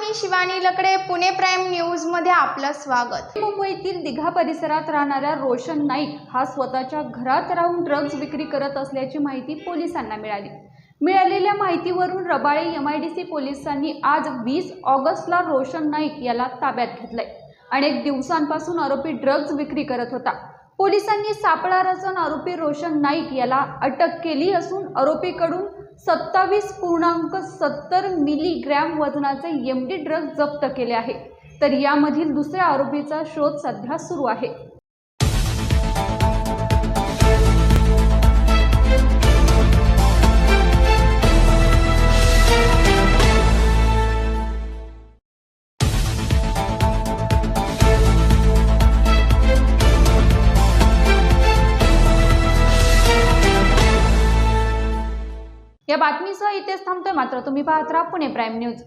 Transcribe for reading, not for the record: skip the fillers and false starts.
मी शिवानी लकडे, Pune prime news मध्ये आपलं स्वागत। मुंबईतील दिघा परिसरात राहणारा रोशन नाईक हा स्वतःच्या घरात राहून ड्रग्ज विक्री करत असल्याची माहिती पोलिसांना मिळाली। मिळालेल्या माहितीवरून रबाळे एमआयडीसी पोलिसांनी आज 20 ऑगस्टला रोशन नाईक याला ताब्यात घेतले। अनेक दिवसांपासून आरोपी ड्रग्ज विक्री करत होता। पोलिसांनी सापळा रचून आरोपी रोशन नाईक याला अटक केली असून आरोपीकडून 27.70 मिलीग्रॅम वजनाचे एमडी ड्रग्ज जप्त केले आहे। तर यामधील दुसऱ्या आरोपीचा शोध सध्या सुरू आहे। या बातमीसह इथेच थांबतोय, मात्र तुम्ही पाहत राहा पुणे प्राइम न्यूज।